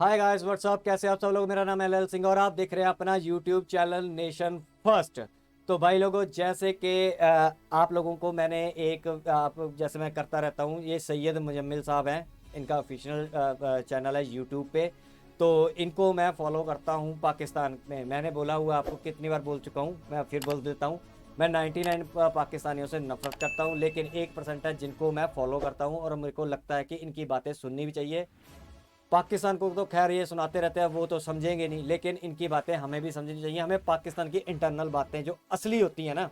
Hi guys what's up, कैसे आप सब लोग। मेरा नाम है एल सिंह और आप देख रहे हैं अपना यूट्यूब चैनल नेशन फर्स्ट। तो भाई लोगों, जैसे कि आप लोगों को मैंने एक आप जैसे मैं करता रहता हूँ, ये सैयद मुजम्मिल साहब हैं, इनका ऑफिशियल चैनल है यूट्यूब पे। तो इनको मैं फॉलो करता हूँ पाकिस्तान में। मैंने बोला हुआ आपको कितनी बार बोल चुका हूँ, मैं फिर बोल देता हूँ। मैं 99 पाकिस्तानियों से नफरत करता हूँ, लेकिन 1% है जिनको मैं फॉलो करता हूँ और मेरे को लगता है कि इनकी बातें सुननी भी चाहिए। पाकिस्तान को तो खैर ये सुनाते रहते हैं, वो तो समझेंगे नहीं, लेकिन इनकी बातें हमें भी समझनी चाहिए। हमें पाकिस्तान की इंटरनल बातें जो असली होती हैं ना,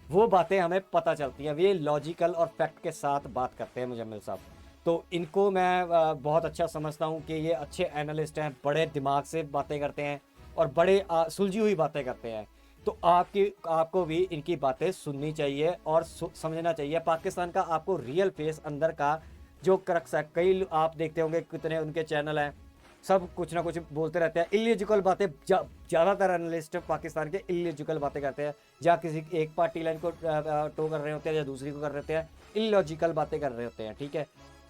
वो बातें हमें पता चलती हैं। ये लॉजिकल और फैक्ट के साथ बात करते हैं मुजम्मिल साहब। तो इनको मैं बहुत अच्छा समझता हूँ कि ये अच्छे एनालिस्ट हैं, बड़े दिमाग से बातें करते हैं और बड़े सुलझी हुई बातें करते हैं। तो आपको भी इनकी बातें सुननी चाहिए और समझना चाहिए पाकिस्तान का, आपको रियल फेस अंदर का जो क्रक्स है। कई आप देखते होंगे कितने उनके चैनल हैं, सब कुछ ना कुछ बोलते रहते हैं, इलॉजिकल बातें। ज़्यादातर एनालिस्ट पाकिस्तान के इलॉजिकल बातें करते हैं, या किसी एक पार्टी लाइन को टो कर रहे होते हैं या दूसरी को कर रहे होते हैं, इलॉजिकल बातें कर रहे होते हैं, ठीक है।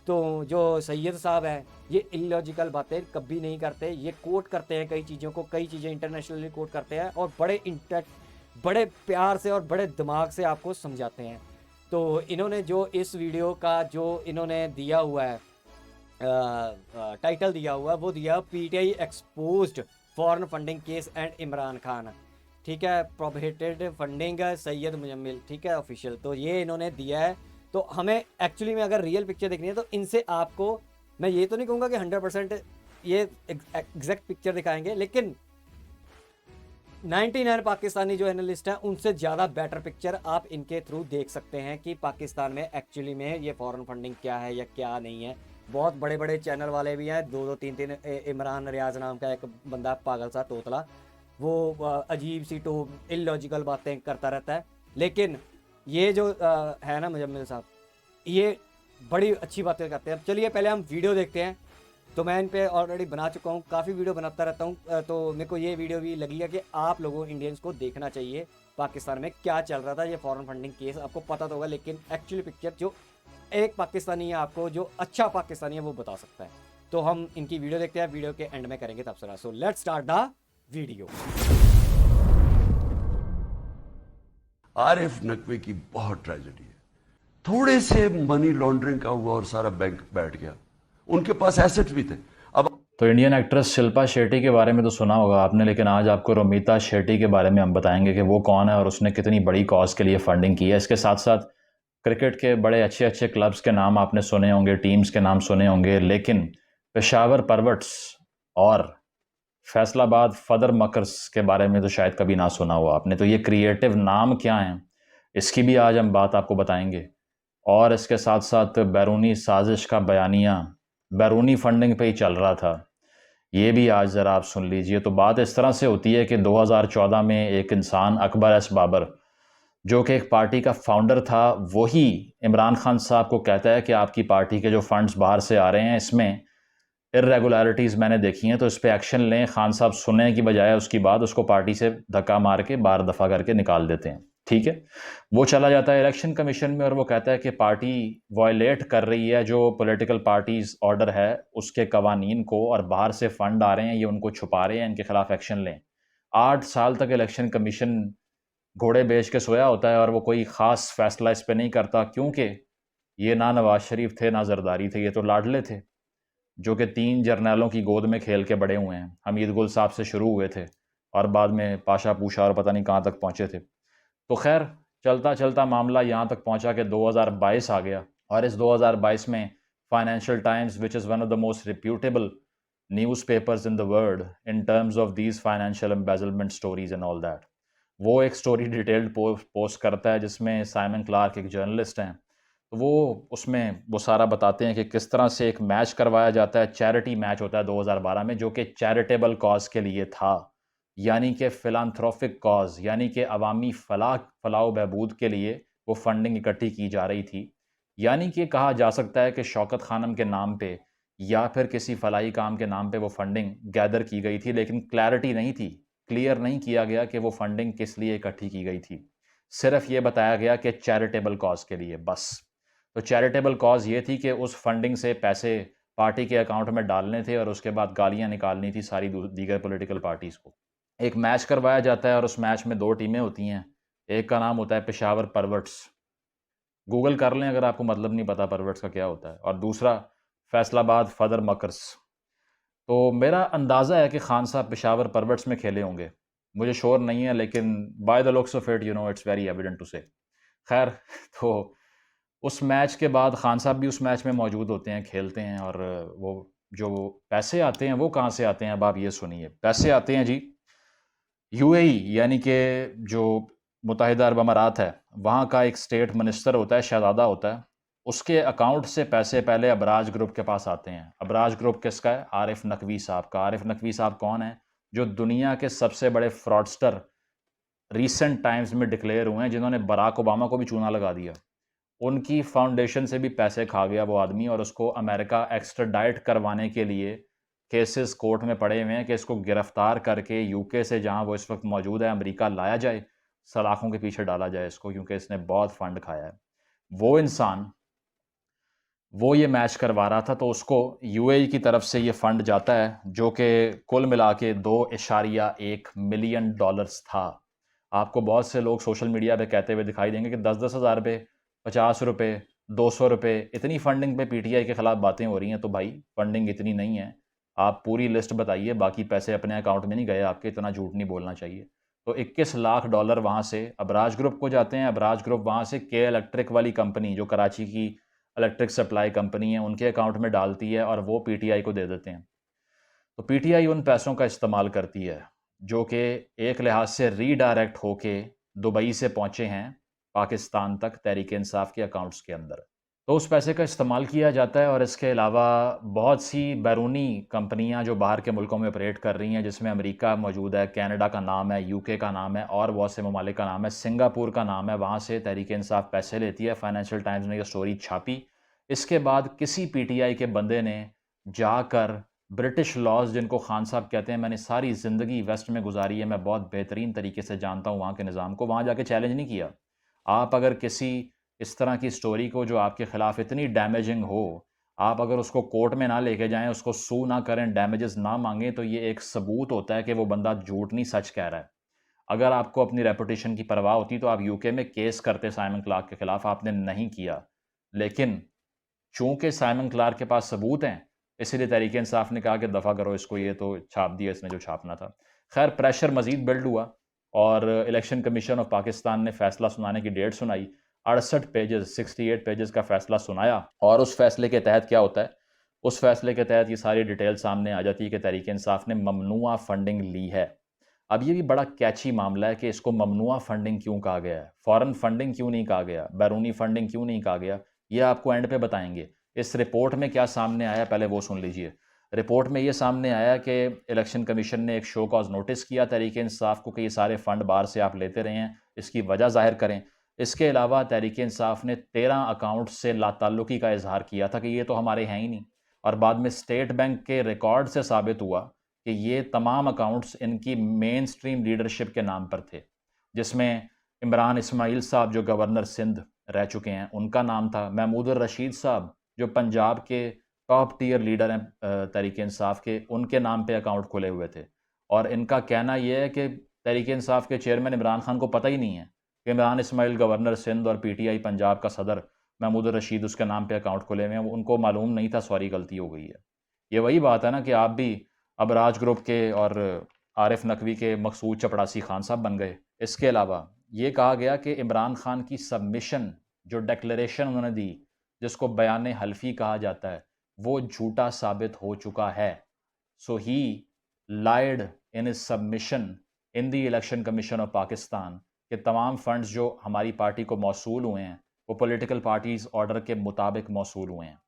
तो जो सैयद साहब हैं, ये इलॉजिकल बातें कभी नहीं करते। ये कोट करते हैं कई चीज़ों को, कई चीज़ें इंटरनेशनली कोट करते हैं और बड़े प्यार से और बड़े दिमाग से आपको समझाते हैं। तो इन्होंने जो इस वीडियो का जो इन्होंने दिया हुआ है, टाइटल दिया हुआ है, वो दिया PTI exposed foreign funding case and Imran Khan, ठीक है। प्रोहिबिटेड फंडिंग सैयद मुजम्मिल, ठीक है, ऑफिशियल। तो ये इन्होंने दिया है। तो हमें एक्चुअली में अगर रियल पिक्चर देखनी है तो इनसे आपको, मैं ये तो नहीं कहूँगा कि 100% ये एग्जैक्ट पिक्चर दिखाएंगे, लेकिन 99 पाकिस्तानी जो एनालिस्ट हैं उनसे ज़्यादा बेटर पिक्चर आप इनके थ्रू देख सकते हैं कि पाकिस्तान में एक्चुअली में ये फॉरेन फंडिंग क्या है या क्या नहीं है। बहुत बड़े बड़े चैनल वाले भी हैं, दो दो तीन तीन। इमरान रियाज नाम का एक बंदा, पागल सा तोतला, वो अजीब सी तो इलॉजिकल बातें करता रहता है। लेकिन ये जो है ना मुजम्मिल साहब, ये बड़ी अच्छी बातें करते हैं। चलिए पहले हम वीडियो देखते हैं। तो मैं इन पे ऑलरेडी बना चुका हूँ, काफ़ी वीडियो बनाता रहता हूँ। तो मेरे को ये वीडियो भी लगी है कि आप लोगों इंडियंस को देखना चाहिए पाकिस्तान में क्या चल रहा था। ये फॉरेन फंडिंग केस आपको पता तो होगा, लेकिन एक्चुअली पिक्चर जो एक पाकिस्तानी है, आपको जो अच्छा पाकिस्तानी है वो बता सकता है। तो हम इनकी वीडियो देखते हैं, वीडियो के एंड में करेंगे तबसरा। So let's start the video. Arif Naqvi की बहुत ट्रेजेडी है। थोड़े से मनी लॉन्ड्रिंग का हुआ और सारा बैंक बैठ गया। उनके पास एसेट्स भी थे। अब तो इंडियन एक्ट्रेस शिल्पा शेट्टी के बारे में तो सुना होगा आपने, लेकिन आज आपको रोमिता शेट्टी के बारे में हम बताएंगे कि वो कौन है और उसने कितनी बड़ी कॉज के लिए फंडिंग की है। इसके साथ साथ क्रिकेट के बड़े अच्छे अच्छे क्लब्स के नाम आपने सुने होंगे, टीम्स के नाम सुने होंगे, लेकिन पेशावर परवट्स और फैसलाबाद फदर मकर्स के बारे में तो शायद कभी ना सुना हो आपने। तो ये क्रिएटिव नाम क्या हैं, इसकी भी आज हम बात आपको बताएंगे। और इसके साथ साथ बैरूनी साजिश का बयानिया बैरूनी फंडिंग पे ही चल रहा था, ये भी आज ज़रा आप सुन लीजिए। तो बात इस तरह से होती है कि 2014 में एक इंसान अकबर एस बाबर, जो कि एक पार्टी का फाउंडर था, वही इमरान खान साहब को कहता है कि आपकी पार्टी के जो फंड्स बाहर से आ रहे हैं, इसमें इरेगुलरिटीज़ मैंने देखी हैं, तो इस पे एक्शन लें। खान साहब सुनने की बजाय उसकी बात, उसको पार्टी से धक्का मार के बाहर दफ़ा करके निकाल देते हैं, ठीक है। वो चला जाता है इलेक्शन कमीशन में और वो कहता है कि पार्टी वायलेट कर रही है जो पॉलिटिकल पार्टीज ऑर्डर है उसके कवानीन को, और बाहर से फंड आ रहे हैं, ये उनको छुपा रहे हैं, इनके खिलाफ एक्शन लें। 8 साल तक इलेक्शन कमीशन घोड़े बेच के सोया होता है और वो कोई ख़ास फैसला इस पर नहीं करता, क्योंकि ये ना नवाज शरीफ थे ना जरदारी थे, ये तो लाडले थे जो कि 3 जर्नैलों की गोद में खेल के बड़े हुए हैं। हमीद गुल साहब से शुरू हुए थे और बाद में पाशा पूशा और पता नहीं कहाँ तक पहुँचे थे। तो खैर, चलता चलता मामला यहाँ तक पहुँचा कि 2022 आ गया और इस 2022 में financial times, which is one of the most reputable newspapers in the world in terms of these financial embezzlement stories and all that, वो एक स्टोरी डिटेल्ड पोस्ट करता है जिसमें साइमन क्लार्क एक जर्नलिस्ट हैं। तो वो उसमें वो सारा बताते हैं कि किस तरह से एक मैच करवाया जाता है, चैरिटी मैच होता है 2012 में, जो कि चैरिटेबल कॉज के लिए था, यानी कि फिलांथ्रोपिक कॉज, यानी कि अवामी फलाह बहबूद के लिए वो फंडिंग इकट्ठी की जा रही थी। यानी कि कहा जा सकता है कि शौकत खानम के नाम पे या फिर किसी फलाही काम के नाम पे वो फंडिंग गैदर की गई थी, लेकिन क्लैरिटी नहीं थी, क्लियर नहीं किया गया कि वो फंडिंग किस लिए इकट्ठी की गई थी। सिर्फ ये बताया गया कि चैरिटेबल कॉज के लिए, बस। तो चैरिटेबल कॉज ये थी कि उस फंडिंग से पैसे पार्टी के अकाउंट में डालने थे और उसके बाद गालियां निकालनी थी सारी दीगर पॉलिटिकल पार्टीज़ को। एक मैच करवाया जाता है और उस मैच में 2 टीमें होती हैं। एक का नाम होता है पेशावर परवर्ट्स, गूगल कर लें अगर आपको मतलब नहीं पता परवर्ट्स का क्या होता है, और दूसरा फैसलाबाद फदर मकर्स। तो मेरा अंदाज़ा है कि खान साहब पेशावर परवर्ट्स में खेले होंगे, मुझे श्योर नहीं है, लेकिन by the looks of it it's very evident to say. खैर, तो उस मैच के बाद खान साहब भी उस मैच में मौजूद होते हैं, खेलते हैं, और वो जो पैसे आते हैं वो कहाँ से आते हैं, अब आप ये सुनिए। पैसे आते हैं जी यूएई, यानी कि जो मुत्तहिदा अरब अमारात है, वहाँ का एक स्टेट मिनिस्टर होता है, शहज़ादा होता है, उसके अकाउंट से पैसे पहले अबराज ग्रुप के पास आते हैं। अबराज ग्रुप किसका है? आरिफ नकवी साहब का। आरिफ नकवी साहब कौन है? जो दुनिया के सबसे बड़े फ्रॉडस्टर रिसेंट टाइम्स में डिक्लेयर हुए हैं, जिन्होंने बराक ओबामा को भी चूना लगा दिया। उनकी फाउंडेशन से भी पैसे खा गया वो आदमी, और उसको अमेरिका एक्स्ट्राडाइट करवाने के लिए केसेस कोर्ट में पड़े हुए हैं कि इसको गिरफ्तार करके यूके से, जहां वो इस वक्त मौजूद है, अमेरिका लाया जाए, सलाखों के पीछे डाला जाए इसको, क्योंकि इसने बहुत फंड खाया है। वो इंसान वो ये मैच करवा रहा था, तो उसको यूएई की तरफ से ये फंड जाता है, जो कि कुल मिला के $2.1 मिलियन था। आपको बहुत से लोग सोशल मीडिया पे कहते हुए दिखाई देंगे कि 10-10 हज़ार रुपये, 50 रुपये, 200 रुपये, इतनी फंडिंग पे पीटीआई के खिलाफ बातें हो रही हैं। तो भाई फंडिंग इतनी नहीं है, आप पूरी लिस्ट बताइए, बाकी पैसे अपने अकाउंट में नहीं गए आपके, इतना झूठ नहीं बोलना चाहिए। तो $21 लाख वहाँ से अबराज ग्रुप को जाते हैं। अबराज ग्रुप वहाँ से के इलेक्ट्रिक वाली कंपनी, जो कराची की इलेक्ट्रिक सप्लाई कंपनी है, उनके अकाउंट में डालती है, और वो पीटीआई को दे देते हैं। तो पीटीआई उन पैसों का इस्तेमाल करती है जो कि एक लिहाज से रीडायरेक्ट होके दुबई से पहुंचे हैं पाकिस्तान तक तहरीक इंसाफ के अकाउंट्स के अंदर। तो उस पैसे का इस्तेमाल किया जाता है, और इसके अलावा बहुत सी बैरूनी कंपनियां जो बाहर के मुल्कों में ऑपरेट कर रही हैं, जिसमें अमेरिका मौजूद है, कनाडा का नाम है, यूके का नाम है, और बहुत से ममालिक का नाम है, सिंगापुर का नाम है, वहाँ से तहरीक इंसाफ पैसे लेती है। फाइनेंशियल टाइम्स ने यह स्टोरी छापी। इसके बाद किसी पीटीआई के बंदे ने जाकर ब्रिटिश लॉज, जिनको खान साहब कहते हैं, मैंने सारी ज़िंदगी वेस्ट में गुजारी है, मैं बहुत बेहतरीन तरीके से जानता हूँ वहाँ के निज़ाम को, वहाँ जाके चैलेंज नहीं किया। आप अगर किसी इस तरह की स्टोरी को, जो आपके ख़िलाफ़ इतनी डैमेजिंग हो, आप अगर उसको कोर्ट में ना लेके जाएं, उसको सू ना करें, डैमेजेस ना मांगें, तो ये एक सबूत होता है कि वो बंदा झूठ नहीं सच कह रहा है। अगर आपको अपनी रेपुटेशन की परवाह होती तो आप यूके में केस करते साइमन क्लार्क के ख़िलाफ़, आपने नहीं किया। लेकिन चूंकि साइमन क्लार्क के पास सबूत हैं, इसीलिए तहरीक इंसाफ ने कहा कि दफ़ा करो इसको, ये तो छाप दिया इसने जो छापना था। खैर, प्रेशर मज़ीद बिल्ड हुआ, और इलेक्शन कमीशन ऑफ पाकिस्तान ने फ़ैसला सुनाने की डेट सुनाई। 68 पेजेस, 68 पेजेस का फ़ैसला सुनाया, और उस फैसले के तहत क्या होता है? उस फैसले के तहत ये सारी डिटेल सामने आ जाती है कि तहरीक इंसाफ ने ममनुआ फंडिंग ली है। अब ये भी बड़ा कैची मामला है कि इसको ममनुआ फंडिंग क्यों कहा गया है, फॉरेन फंडिंग क्यों नहीं कहा गया, बैरूनी फंडिंग क्यों नहीं कहा गया, ये आपको एंड पे बताएंगे। इस रिपोर्ट में क्या सामने आया, पहले वो सुन लीजिए। रिपोर्ट में ये सामने आया कि इलेक्शन कमीशन ने एक शो कॉज नोटिस किया तहरीक इंसाफ को कि ये सारे फंड बाहर से आप लेते रहे हैं, इसकी वजह जाहिर करें। इसके अलावा तहरीक इंसाफ ने 13 अकाउंट से लाताल्लुकी का इजहार किया था कि ये तो हमारे हैं ही नहीं, और बाद में स्टेट बैंक के रिकॉर्ड से साबित हुआ कि ये तमाम अकाउंट्स इनकी मेन स्ट्रीम लीडरशिप के नाम पर थे, जिसमें इमरान इस्माइल साहब जो गवर्नर सिंध रह चुके हैं उनका नाम था, महमूद रशीद साहब जो पंजाब के टॉप टियर लीडर हैं तहरीक इंसाफ के, उनके नाम पे अकाउंट खुले हुए थे। और इनका कहना यह है कि तहरीक इंसाफ के चेयरमैन इमरान खान को पता ही नहीं है कि इमरान इस्माइल गवर्नर सिंध और पीटीआई पंजाब का सदर महमूद रशीद उसके नाम पे अकाउंट खुले हुए हैं, उनको मालूम नहीं था, सॉरी गलती हो गई है। ये वही बात है ना कि आप भी अबराज ग्रुप के और आरिफ नकवी के मकसूद चपड़ासी खान साहब बन गए। इसके अलावा ये कहा गया कि इमरान खान की सबमिशन, जो डिक्लेरेशन उन्होंने दी, जिसको बयान हल्फी कहा जाता है, वो झूठा साबित हो चुका है। So he lied in his submission in the election commission of Pakistan के तमाम फंड्स जो हमारी पार्टी को मौसूल हुए हैं वो पॉलिटिकल पार्टीज ऑर्डर के मुताबिक मौसूल हुए हैं।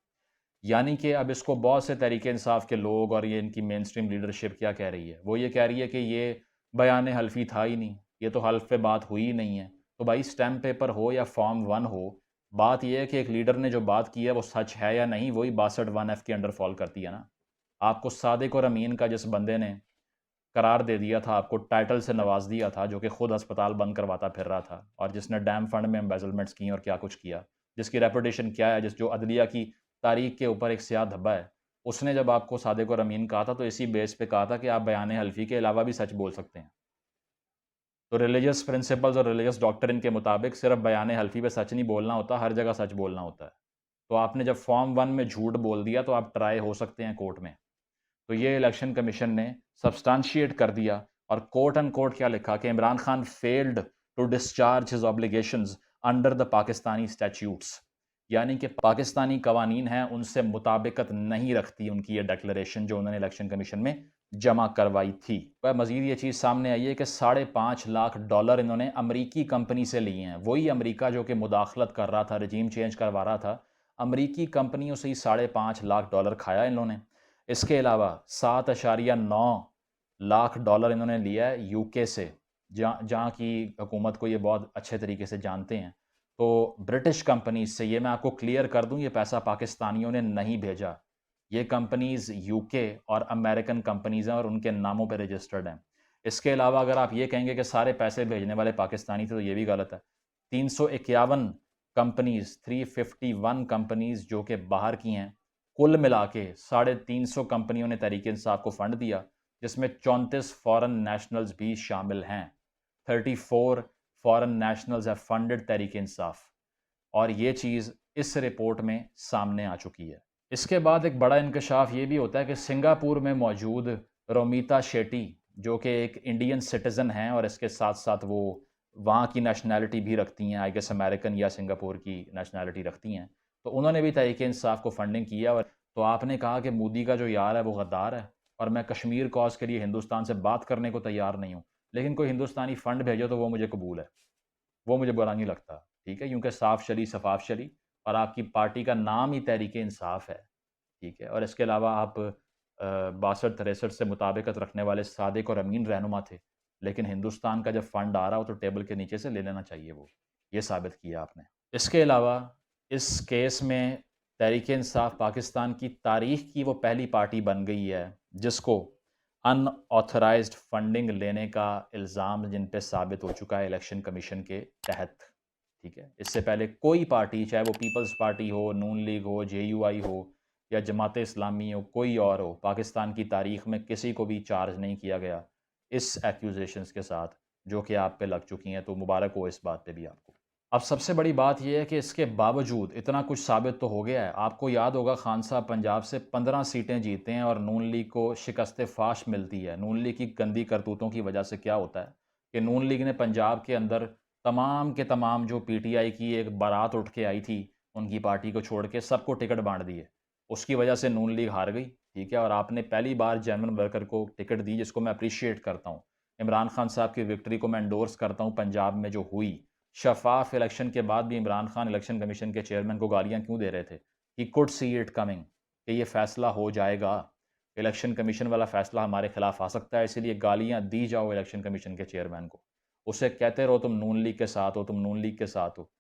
यानी कि अब इसको बहुत से तहरीक इंसाफ के लोग और ये इनकी मेन स्ट्रीम लीडरशिप क्या कह रही है, वो ये कह रही है कि ये बयान हल्फी था ही नहीं, ये तो हल्फ पे बात हुई ही नहीं है। तो भाई स्टैम्प पेपर हो या फॉर्म 1 हो, बात यह है कि एक लीडर ने जो बात की है वो सच है या नहीं, वही 62(1)(f) के अंडर फॉल करती है ना। आपको सादिक और अमीन का जिस बंदे ने करार दे दिया था, आपको टाइटल से नवाज दिया था, जो कि खुद अस्पताल बंद करवाता फिर रहा था, और जिसने डैम फंड में एम्बेजलमेंट्स की और क्या कुछ किया, जिसकी रेपुटेशन क्या है, जिस जो अदलिया की तारीख के ऊपर एक स्याह धब्बा है, उसने जब आपको सादिक और अमीन कहा था तो इसी बेस पे कहा था कि आप बयान हल्फी के अलावा भी सच बोल सकते हैं। तो रिलीजियस प्रिंसिपल्स और रिलीजियस डॉक्ट्रिन के मुताबिक सिर्फ बयान हल्फी पे सच नहीं बोलना होता, हर जगह सच बोलना होता है। तो आपने जब फॉर्म 1 में झूठ बोल दिया तो आप ट्राई हो सकते हैं कोर्ट में। तो ये इलेक्शन कमीशन ने सब्सटेंशिएट कर दिया और कोर्ट एंड कोर्ट क्या लिखा कि Imran Khan failed to discharge his obligations under the Pakistani statutes, यानी कि पाकिस्तानी कवानीन हैं उनसे मुताबिकत नहीं रखती उनकी ये डिक्लेरेशन जो उन्होंने इलेक्शन कमीशन में जमा करवाई थी। वह मजीद ये चीज़ सामने आई है कि $5.5 लाख इन्होंने अमरीकी कंपनी से लिए हैं। वही अमरीका जो कि मुदाखलत कर रहा था, रजीम चेंज करवा रहा था, अमरीकी कंपनियों से ही $5.5 लाख खाया इन्होंने। इसके अलावा $7.9 लाख इन्होंने लिया है यूके से, जहाँ की हुकूमत को ये बहुत अच्छे तरीके से जानते हैं। तो ब्रिटिश कंपनीज से, ये मैं आपको क्लियर कर दूं, ये पैसा पाकिस्तानियों ने नहीं भेजा। ये कंपनीज यूके और अमेरिकन कंपनीज हैं और उनके नामों पे रजिस्टर्ड हैं। इसके अलावा अगर आप ये कहेंगे कि सारे पैसे भेजने वाले पाकिस्तानी थे तो ये भी गलत है। 351 कंपनीज, 351 कंपनीज जो कि बाहर की हैं, कुल मिला के 350 कंपनियों ने तहरीक इंसाफ को फंड दिया, जिसमें 34 फॉरेन नेशनल्स भी शामिल हैं। 34 foreign nationals have funded Tehreek Insaf, और ये चीज़ इस रिपोर्ट में सामने आ चुकी है। इसके बाद एक बड़ा इंकशाफ ये भी होता है कि सिंगापुर में मौजूद रोमिता शेट्टी, जो कि एक इंडियन सिटीज़न हैं और इसके साथ साथ वो वहाँ की नेशनैलिटी भी रखती हैं, आई गेस अमेरिकन या सिंगापुर की नेशनैलिटी रखती हैं, तो उन्होंने भी तहरीक इंसाफ को फंडिंग किया। और तो आपने कहा कि मोदी का जो यार है वो गद्दार है और मैं कश्मीर कॉज के लिए हिंदुस्तान से बात करने को तैयार नहीं हूँ, लेकिन कोई हिंदुस्तानी फ़ंड भेजो तो वो मुझे कबूल है, वो मुझे बुरा नहीं लगता, ठीक है, क्योंकि साफ चली शफाफ चली और आपकी पार्टी का नाम ही तहरीक इंसाफ है, ठीक है। और इसके अलावा आप 62-63 से मुताबिकत रखने वाले सादिक और अमीन रहनुमा थे, लेकिन हिंदुस्तान का जब फंड आ रहा हो तो टेबल के नीचे से ले लेना चाहिए, वो ये साबित किया आपने। इसके अलावा इस केस में तहरीक इंसाफ पाकिस्तान की तारीख की वो पहली पार्टी बन गई है जिसको अनऑथराइज्ड फंडिंग लेने का इल्ज़ाम जिन पे साबित हो चुका है इलेक्शन कमीशन के तहत, ठीक है। इससे पहले कोई पार्टी, चाहे वो पीपल्स पार्टी हो, नून लीग हो, JUI हो या जमात इस्लामी हो, कोई और हो, पाकिस्तान की तारीख में किसी को भी चार्ज नहीं किया गया इस एक्यूजेशंस के साथ जो कि आप पे लग चुकी हैं। तो मुबारक हो इस बात पे भी आपको। अब सबसे बड़ी बात यह है कि इसके बावजूद इतना कुछ साबित तो हो गया है। आपको याद होगा खान साहब पंजाब से 15 सीटें जीते हैं और नून लीग को शिकस्त फाश मिलती है। नून लीग की गंदी करतूतों की वजह से क्या होता है कि नून लीग ने पंजाब के अंदर तमाम के तमाम जो PTI की एक बारात उठ के आई थी उनकी पार्टी को छोड़ के सबको टिकट बांट दिए। उसकी वजह से नून लीग हार गई, ठीक है। और आपने पहली बार जेनवन वर्कर को टिकट दी, जिसको मैं अप्रिशिएट करता हूँ। इमरान खान साहब की विक्ट्री को मैं एंडोर्स करता हूँ पंजाब में जो हुई। शफाफ इलेक्शन के बाद भी इमरान खान इलेक्शन कमीशन के चेयरमैन को गालियां क्यों दे रहे थे? He could see it coming कि ये फैसला हो जाएगा, इलेक्शन कमीशन वाला फैसला हमारे खिलाफ आ सकता है, इसीलिए गालियां दी जाओ इलेक्शन कमीशन के चेयरमैन को। उसे कहते रहो तुम नून लीग के साथ हो, तुम नून लीग के साथ हो।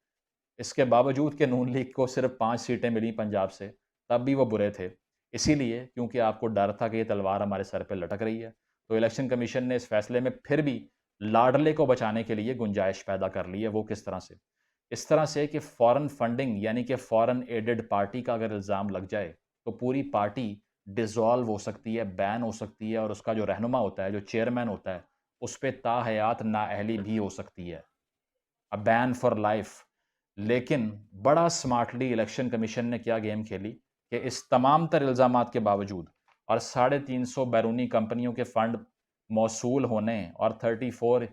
इसके बावजूद कि नून लीग को सिर्फ 5 सीटें मिली पंजाब से, तब भी वो बुरे थे, इसीलिए क्योंकि आपको डर था कि ये तलवार हमारे सर पे लटक रही है। तो इलेक्शन कमीशन ने इस फैसले में फिर भी लाडले को बचाने के लिए गुंजाइश पैदा कर ली है। वो किस तरह से? इस तरह से कि फॉरेन फंडिंग यानी कि फॉरेन एडेड पार्टी का अगर इल्ज़ाम लग जाए तो पूरी पार्टी डिसॉल्व हो सकती है, बैन हो सकती है, और उसका जो रहनुमा होता है, जो चेयरमैन होता है, उस पर ताहयात नाअहली भी हो सकती है, अ बैन फॉर लाइफ। लेकिन बड़ा स्मार्टली इलेक्शन कमीशन ने क्या गेम खेली कि इस तमाम तर इल्ज़ामात के बावजूद और 350 बैरूनी कंपनियों के फ़ंड मौसूल होने और 34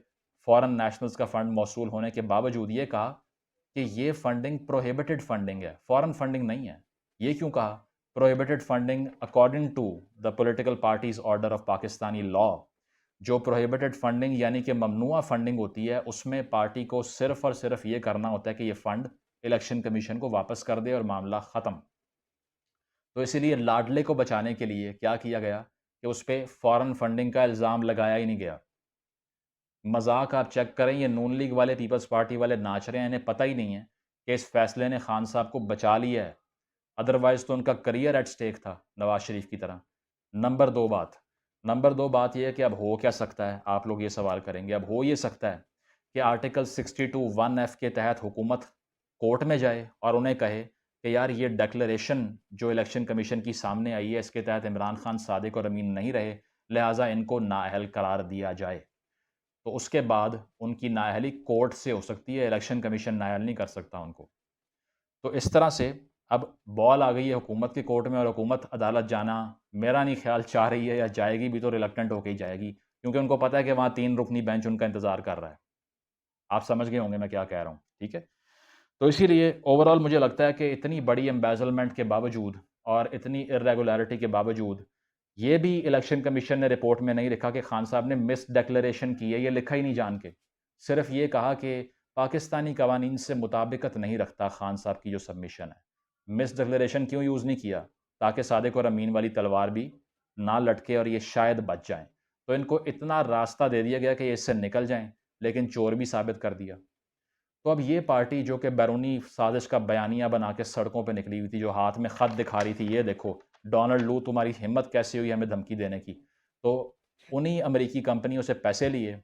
फॉरेन नेशनल्स का फ़ंड मौसूल होने के बावजूद ये कहा कि ये फंडिंग प्रोहिबिटेड फंडिंग है, फॉरेन फंडिंग नहीं है। ये क्यों कहा? Prohibited funding according to the political parties order of Pakistani law. जो प्रोहिबिटेड फंडिंग यानी कि ममनुआ फंडिंग होती है, उसमें पार्टी को सिर्फ और सिर्फ ये करना होता है कि ये फ़ंड इलेक्शन कमीशन को वापस कर दे और मामला ख़त्म। तो इसीलिए लाडले को बचाने के लिए क्या किया गया कि उस पर फॉरेन फंडिंग का इल्ज़ाम लगाया ही नहीं गया। मजाक आप चेक करें, ये नून लीग वाले, पीपल्स पार्टी वाले नाच रहे हैं, इन्हें पता ही नहीं है कि इस फैसले ने खान साहब को बचा लिया है, अदरवाइज़ तो उनका करियर एट स्टेक था नवाज शरीफ की तरह। नंबर दो बात यह है कि अब हो क्या सकता है, आप लोग ये सवाल करेंगे। अब हो ये सकता है कि आर्टिकल 62(1)(f) के तहत हुकूमत कोर्ट में जाए और उन्हें कहे कि यार ये डिक्लेरेशन जो इलेक्शन कमीशन की सामने आई है, इसके तहत इमरान खान, सादिक और अमीन नहीं रहे, लिहाजा इनको नाअहल करार दिया जाए। तो उसके बाद उनकी नाअहली कोर्ट से हो सकती है, इलेक्शन कमीशन नाअहल नहीं कर सकता उनको। तो इस तरह से अब बॉल आ गई है हुकूमत के कोर्ट में, और हुकूमत अदालत जाना मेरा नहीं ख्याल चाह रही है, या जाएगी भी तो रिलक्टेंट होकर ही जाएगी, क्योंकि उनको पता है कि वहाँ 3 रुकनी बेंच उनका इंतज़ार कर रहा है। आप समझ गए होंगे मैं क्या कह रहा हूँ, ठीक है? तो इसीलिए ओवरऑल मुझे लगता है कि इतनी बड़ी एम्बेज़लमेंट के बावजूद और इतनी इर्रेगुलरिटी के बावजूद, ये भी इलेक्शन कमीशन ने रिपोर्ट में नहीं लिखा कि खान साहब ने मिस डिक्लेरेशन की है, ये लिखा ही नहीं जान के। सिर्फ़ ये कहा कि पाकिस्तानी कवानीन से मुताबिकत नहीं रखता खान साहब की जो सबमिशन है। मिस डिक्लेरेशन क्यों यूज़ नहीं किया? ताकि सादिक और अमीन वाली तलवार भी ना लटके और ये शायद बच जाएँ। तो इनको इतना रास्ता दे दिया गया कि ये इससे निकल जाएँ, लेकिन चोर भी साबित कर दिया। तो अब ये पार्टी जो कि बैरूनी साजिश का बयानिया बना के सड़कों पे निकली हुई थी, जो हाथ में ख़त दिखा रही थी, ये देखो डोनाल्ड लू तुम्हारी हिम्मत कैसे हुई हमें धमकी देने की। तो उन्हीं अमेरिकी कंपनियों से पैसे लिए,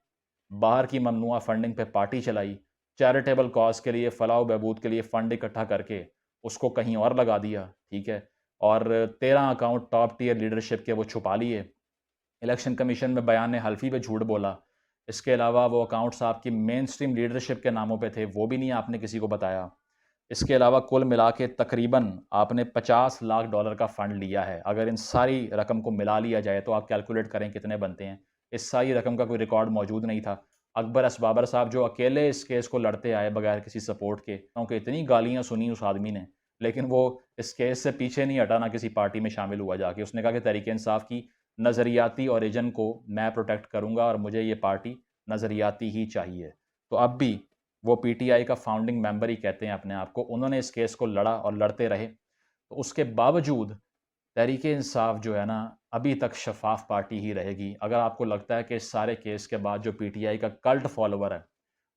बाहर की ममनुआ फंडिंग पे पार्टी चलाई, चैरिटेबल कॉज के लिए, फलाह बहबूद के लिए फ़ंड इकट्ठा करके उसको कहीं और लगा दिया, ठीक है? और 13 अकाउंट टॉप टियर लीडरशिप के वो छुपा लिए। इलेक्शन कमीशन में बयान हल्फी पे झूठ बोला। इसके अलावा वो अकाउंट्स आपकी मेन स्ट्रीम लीडरशिप के नामों पे थे, वो भी नहीं आपने किसी को बताया। इसके अलावा कुल मिला के तकरीबन आपने $50 लाख का फ़ंड लिया है। अगर इन सारी रकम को मिला लिया जाए तो आप कैलकुलेट करें कितने बनते हैं। इस सारी रकम का कोई रिकॉर्ड मौजूद नहीं था। अकबर असबाबर साहब जो अकेले इस केस को लड़ते आए बगैर किसी सपोर्ट के, क्योंकि इतनी गालियाँ सुनी उस आदमी ने, लेकिन वो इस केस से पीछे नहीं हटा, ना किसी पार्टी में शामिल हुआ जाके। उसने कहा कि तहरीक इंसाफ की नज़रियाती ओरिजिन को मैं प्रोटेक्ट करूँगा और मुझे ये पार्टी नज़रियाती ही चाहिए। तो अब भी वो पीटीआई का फाउंडिंग मेंबर ही कहते हैं अपने आप को, उन्होंने इस केस को लड़ा और लड़ते रहे। तो उसके बावजूद तहरीक इंसाफ जो है ना, अभी तक शफाफ पार्टी ही रहेगी। अगर आपको लगता है कि इस सारे केस के बाद जो पीटीआई का कल्ट फॉलोवर है,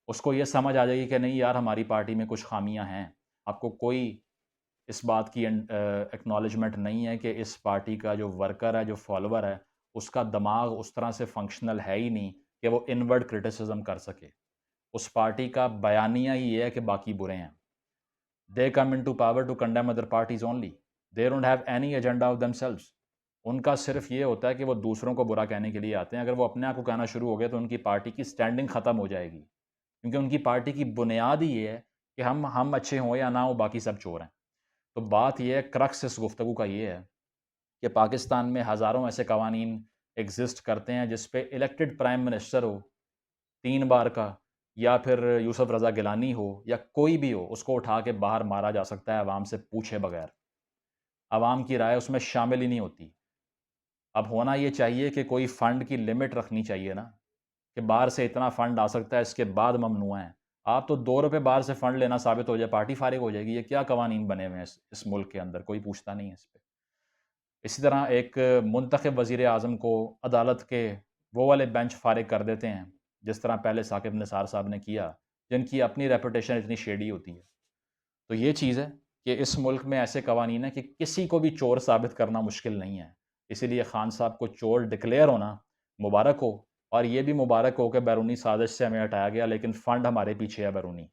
उसको ये समझ आ जाएगी कि नहीं यार हमारी पार्टी में कुछ खामियां हैं, आपको कोई इस बात की एक्नॉलेजमेंट नहीं है कि इस पार्टी का जो वर्कर है, जो फॉलोवर है, उसका दिमाग उस तरह से फंक्शनल है ही नहीं कि वो इनवर्ड क्रिटिसिज्म कर सके। उस पार्टी का बयानिया ही ये है कि बाकी बुरे हैं। They come into power to condemn other parties only, they don't have any agenda of themselves. उनका सिर्फ ये होता है कि वो दूसरों को बुरा कहने के लिए आते हैं। अगर वो अपने आप को कहना शुरू हो गए तो उनकी पार्टी की स्टैंडिंग ख़त्म हो जाएगी, क्योंकि उनकी पार्टी की बुनियाद ही ये है कि हम अच्छे हों या ना हो, बाकी सब चोर हैं। तो बात यह है, क्रक्स इस गुफ्तगू का ये है कि पाकिस्तान में हज़ारों ऐसे कवानीन एग्जिस्ट करते हैं जिस पे इलेक्टेड प्राइम मिनिस्टर हो 3 बार का, या फिर यूसुफ रज़ा गिलानी हो, या कोई भी हो, उसको उठा के बाहर मारा जा सकता है अवाम से पूछे बगैर। अवाम की राय उसमें शामिल ही नहीं होती। अब होना ये चाहिए कि कोई फ़ंड की लिमिट रखनी चाहिए ना, कि बाहर से इतना फ़ंड आ सकता है, इसके बाद ममनुआ है। आप तो ₹2 बाहर से फ़ंड लेना साबित हो जाए, पार्टी फ़ारिग हो जाएगी। ये क्या कवानीन बने हुए हैं इस मुल्क के अंदर, कोई पूछता नहीं है इस पे। इसी तरह एक मुंतखब वज़ीर-ए-आज़म को अदालत के वो वाले बेंच फ़ारिग कर देते हैं, जिस तरह पहले साकिब निसार साहब ने किया, जिनकी अपनी रेपुटेशन इतनी शेडी होती है। तो ये चीज़ है कि इस मुल्क में ऐसे कवानीन हैं कि किसी को भी चोर साबित करना मुश्किल नहीं है। इसीलिए खान साहब को चोर डिक्लेयर होना मुबारक हो, और ये भी मुबारक हो कि बैरूनी साजिश से हमें हटाया गया, लेकिन फ़ंड हमारे पीछे है बैरूनी।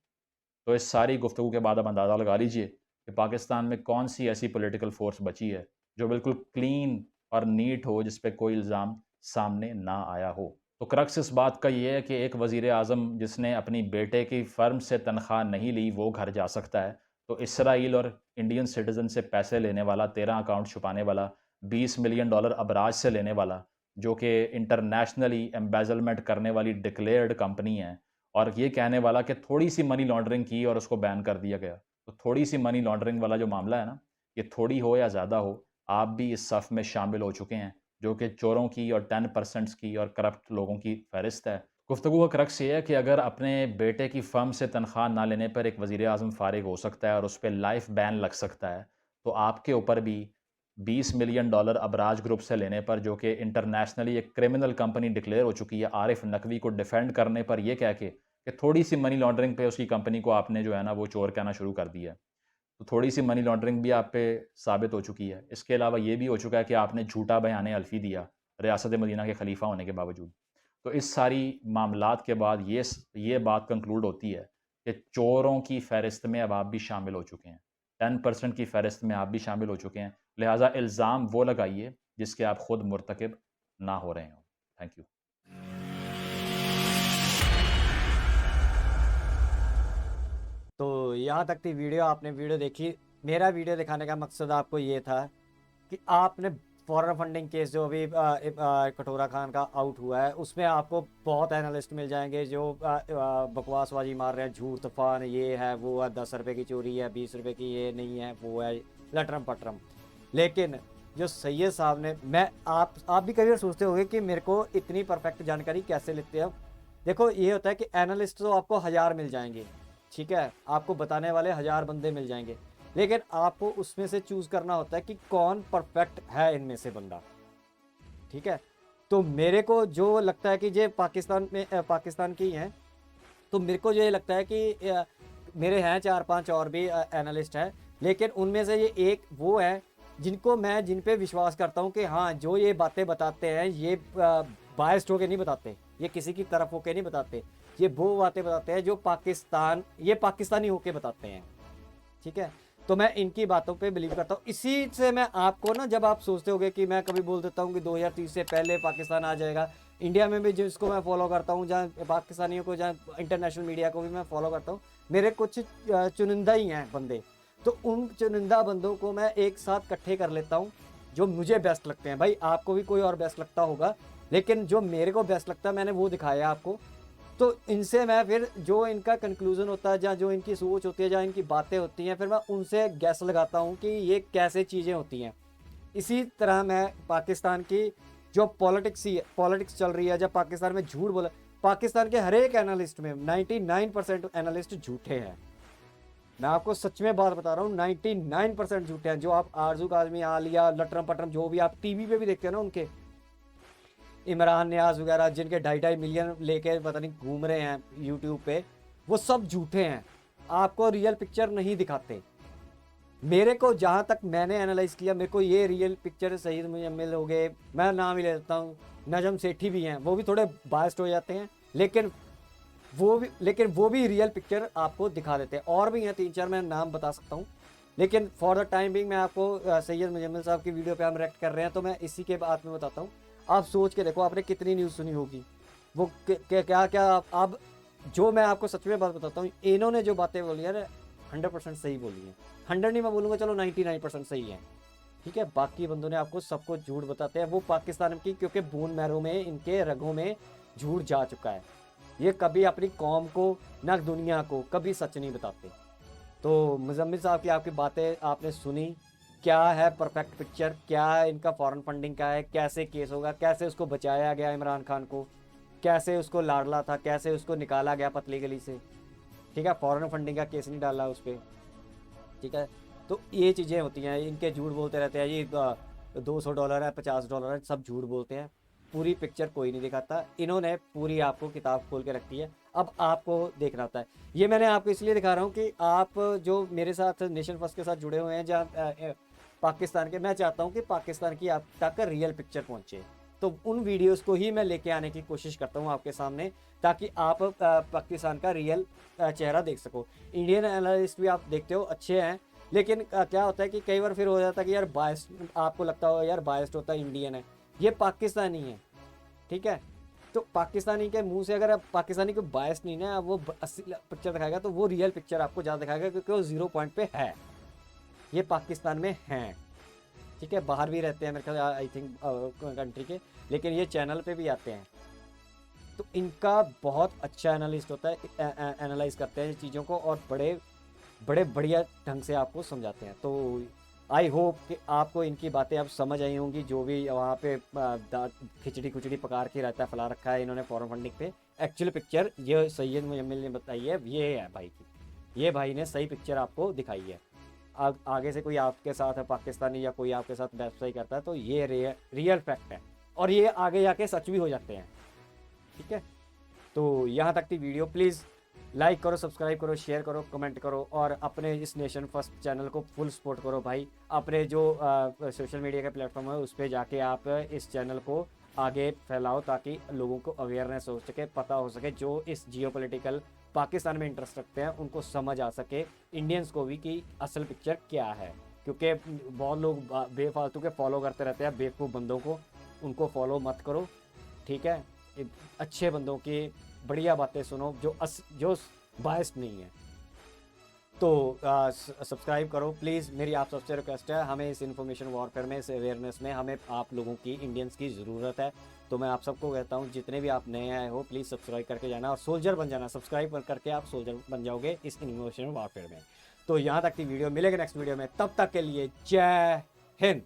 तो इस सारी गुफ्तगू के बाद आप अंदाज़ा लगा लीजिए कि पाकिस्तान में कौन-सी ऐसी पॉलिटिकल फ़ोर्स बची है, जो बिल्कुल क्लीन और नीट हो, जिस पे कोई इल्ज़ाम सामने ना आया हो। तो क्रक्स इस बात का ये है कि एक वज़ीर-ए-आज़म जिसने अपनी बेटे की फ़र्म से तनख्वाह नहीं ली, वो घर जा सकता है। तो इसराइल और इंडियन सिटीज़न से पैसे लेने वाला, 13 अकाउंट छुपाने वाला, $20 मिलियन अबराज से लेने वाला, जो कि इंटरनेशनली एम्बेज़लमेंट करने वाली डिक्लेयर्ड कंपनी है, और ये कहने वाला कि थोड़ी-सी मनी लॉन्ड्रिंग की और उसको बैन कर दिया गया। तो थोड़ी-सी मनी लॉन्ड्रिंग वाला जो मामला है ना, ये थोड़ी हो या ज़्यादा हो, आप भी इस सफ़ में शामिल हो चुके हैं, जो कि चोरों की और 10% की और करप्ट लोगों की फ़हरिस्त है। गुफ्तगू का क्रक्स ये है कि अगर अपने बेटे की फ़र्म से तनख्वाह ना लेने पर एक वज़ीर-ए-आज़म फ़ारिग हो सकता है और उस पे लाइफ़ बैन लग सकता है, तो आपके ऊपर भी $20 मिलियन अबराज ग्रुप से लेने पर, जो कि इंटरनेशनली एक क्रिमिनल कंपनी डिक्लेयर हो चुकी है, आरिफ नकवी को डिफेंड करने पर ये कह के कि थोड़ी-सी मनी लॉन्ड्रिंग पे उसकी कंपनी को आपने जो है ना वो चोर कहना शुरू कर दिया है। तो थोड़ी-सी मनी लॉन्ड्रिंग भी आप पे साबित हो चुकी है। इसके अलावा ये भी हो चुका है कि आपने झूठा बयान हल्फी दिया, रियासत मदीना के खलीफा होने के बावजूद। तो इस सारी मामलात के बाद ये बात कंक्लूड होती है कि चोरों की फ़हरिस्त में अब आप भी शामिल हो चुके हैं। 10% की फ़हरिस्त में आप भी शामिल हो चुके हैं। लिहाज़ा इल्ज़ाम वो लगाइए जिसके आप खुद मुर्तकिब ना हो रहे हों। Thank you. तो यहाँ तक थी वीडियो, आपने वीडियो देखी। मेरा वीडियो दिखाने का मकसद आपको ये था कि आपने फॉरेन फंडिंग केस जो अभी कटोरा खान का आउट हुआ है, उसमें आपको बहुत एनालिस्ट मिल जाएंगे जो बकवासबाजी मार रहे हैं, झूठ तूफान, ये है वो है, 10 रुपए की चोरी है, 20 रुपए की ये नहीं है वो है, लटरम पटरम। लेकिन जो सैयद साहब ने, मैं आप भी कभी सोचते होंगे कि मेरे को इतनी परफेक्ट जानकारी कैसे लेते हैं। देखो ये होता है कि एनालिस्ट तो आपको 1000 मिल जाएंगे, ठीक है, आपको बताने वाले 1000 बंदे मिल जाएंगे, लेकिन आपको उसमें से चूज करना होता है कि कौन परफेक्ट है इनमें से बंदा, ठीक है। तो मेरे को जो लगता है कि ये पाकिस्तान में पाकिस्तान की हैं, तो मेरे को ये लगता है कि मेरे हैं 4-5 और भी एनालिस्ट हैं, लेकिन उनमें से ये एक वो है जिन पे विश्वास करता हूँ कि हाँ जो ये बातें बताते हैं ये बायस्ड होके नहीं बताते, ये किसी की तरफ होके नहीं बताते, ये वो बातें बताते हैं जो पाकिस्तानी होके बताते हैं, ठीक है। तो मैं इनकी बातों पे बिलीव करता हूँ। इसी से मैं आपको ना, जब आप सोचते होगे कि मैं कभी बोल देता हूँ कि 2030 से पहले पाकिस्तान आ जाएगा, इंडिया में भी जिसको मैं फॉलो करता हूँ, जहाँ पाकिस्तानियों को, जहाँ इंटरनेशनल मीडिया को भी मैं फॉलो करता हूँ, मेरे कुछ चुनिंदा ही हैं बंदे, तो उन चुनिंदा बंदों को मैं एक साथ इकट्ठे कर लेता हूँ जो मुझे बेस्ट लगते हैं। भाई आपको भी कोई और बेस्ट लगता होगा, लेकिन जो मेरे को बेस्ट लगता है मैंने वो दिखाया आपको। तो इनसे मैं फिर जो इनका कंक्लूजन होता है, जहाँ जो इनकी सोच होती है, जहाँ इनकी बातें होती हैं, फिर मैं उनसे गैस लगाता हूँ कि ये कैसे चीज़ें होती हैं। इसी तरह मैं पाकिस्तान की जो पॉलिटिक्स चल रही है, जब पाकिस्तान में झूठ बोला, पाकिस्तान के हर एक एनालिस्ट में 99% एनालिस्ट झूठे हैं। मैं आपको सच में बात बता रहा हूँ, 99% झूठे हैं। जो आप आरजू काजमी, आलिया, लटरम पटरम जो भी आप टीवी पे भी देखते हैं ना, उनके इमरान नियाज वगैरह जिनके 2.5 मिलियन लेके पता नहीं घूम रहे हैं यूट्यूब पे, वो सब झूठे हैं, आपको रियल पिक्चर नहीं दिखाते। मेरे को जहाँ तक मैंने एनालाइज किया, मेरे को ये रियल पिक्चर सईद मुजम्मिल हो गए, मैं नाम ही ले लेता हूँ, नजम सेठी भी हैं, वो भी थोड़े बायस्ड हो जाते हैं, लेकिन वो भी रियल पिक्चर आपको दिखा देते हैं। और भी हैं 3-4, मैं नाम बता सकता हूँ, लेकिन फॉर द टाइम बिंग मैं आपको सैयद मुजम्मिल साहब की वीडियो पे हम रिएक्ट कर रहे हैं, तो मैं इसी के बाद में बताता हूँ। आप सोच के देखो, आपने कितनी न्यूज़ सुनी होगी, वो क्या क्या अब जो मैं आपको सच में बात बताता हूँ, इन्होंने जो बातें बोली है ना 100% सही बोली है। 100 नहीं मैं बोलूँगा, चलो 99% सही है, ठीक है। बाकी बंदों ने आपको सबको झूठ बताते हैं, वो पाकिस्तान की, क्योंकि बून मैरों में, इनके रगों में झूठ जा चुका है। ये कभी अपनी कौम को, ना दुनिया को कभी सच नहीं बताते। तो मुजम्मिल साहब की आपकी बातें आपने सुनी, क्या है परफेक्ट पिक्चर, क्या है इनका फॉरेन फंडिंग का है, कैसे केस होगा, कैसे उसको बचाया गया इमरान खान को, कैसे उसको लाडला था, कैसे उसको निकाला गया पतली गली से, ठीक है, फॉरेन फंडिंग का केस नहीं डाला उस पर, ठीक है। तो ये चीज़ें होती हैं, इनके झूठ बोलते रहते हैं, ये $200 है, $50 है, सब झूठ बोलते हैं, पूरी पिक्चर कोई नहीं दिखाता। इन्होंने पूरी आपको किताब खोल के रखी है, अब आपको देखना होता है। ये मैंने आपको इसलिए दिखा रहा हूँ कि आप जो मेरे साथ नेशन फर्स्ट के साथ जुड़े हुए हैं, जहाँ पाकिस्तान के, मैं चाहता हूँ कि पाकिस्तान की आप तक रियल पिक्चर पहुँचे, तो उन वीडियोस को ही मैं लेके आने की कोशिश करता हूँ आपके सामने, ताकि आप पाकिस्तान का रियल चेहरा देख सको। इंडियन एनालिस्ट भी आप देखते हो, अच्छे हैं, लेकिन क्या होता है कि कई बार फिर हो जाता है कि यार बायस्ड, आपको लगता हो यार बायस्ड होता है, इंडियन है, ये पाकिस्तानी है, ठीक है। तो पाकिस्तानी के मुंह से अगर आप पाकिस्तानी को बायस नहीं ना, वो असली पिक्चर दिखाएगा, तो वो रियल पिक्चर आपको ज़्यादा दिखाएगा, क्योंकि वो 0 पॉइंट पे है, ये पाकिस्तान में हैं, ठीक है। बाहर भी रहते हैं मेरे ख्याल, आई थिंक कंट्री के, लेकिन ये चैनल पे भी आते हैं। तो इनका बहुत अच्छा एनालिस्ट होता है, एनालाइज करते हैं चीज़ों को, और बड़े बढ़िया ढंग से आपको समझाते हैं। तो आई होप कि आपको इनकी बातें अब समझ आई होंगी, जो भी वहाँ पे खिचड़ी पका के रहता है, फैला रखा है इन्होंने फॉरेन फंडिंग पे। एक्चुअल पिक्चर ये सैयद मुजम्मिल ने बताई है, ये है भाई की, ये भाई ने सही पिक्चर आपको दिखाई है। आगे से कोई आपके साथ है पाकिस्तानी, या कोई आपके साथ व्यवसाय करता है, तो ये रियल फैक्ट है, और ये आगे जाके सच भी हो जाते हैं, ठीक है। तो यहाँ तक थी वीडियो, प्लीज़ लाइक करो, सब्सक्राइब करो, शेयर करो, कमेंट करो, और अपने इस नेशन फर्स्ट चैनल को फुल सपोर्ट करो भाई। अपने जो सोशल मीडिया का प्लेटफॉर्म है उस पर जाके आप इस चैनल को आगे फैलाओ, ताकि लोगों को अवेयरनेस हो सके, पता हो सके जो इस जियोपॉलिटिकल पाकिस्तान में इंटरेस्ट रखते हैं उनको समझ आ सके, इंडियंस को भी, कि असल पिक्चर क्या है। क्योंकि बहुत लोग बेफालतू के फॉलो करते रहते हैं बेवकूफ़ बंदों को, उनको फॉलो मत करो, ठीक है। अच्छे बंदों की बढ़िया बातें सुनो जो बायस्ड नहीं है। तो सब्सक्राइब करो प्लीज़, मेरी आप सबसे रिक्वेस्ट है। हमें इस इन्फॉर्मेशन वॉरफेयर में, इस अवेयरनेस में हमें आप लोगों की, इंडियंस की ज़रूरत है। तो मैं आप सबको कहता हूँ, जितने भी आप नए आए हो प्लीज़ सब्सक्राइब करके जाना और सोल्जर बन जाना। सब्सक्राइब करके आप सोल्जर बन जाओगे इस इन्फॉर्मेशन वॉरफेयर में। तो यहाँ तक की वीडियो, मिलेगा नेक्स्ट वीडियो में, तब तक के लिए जय हिंद।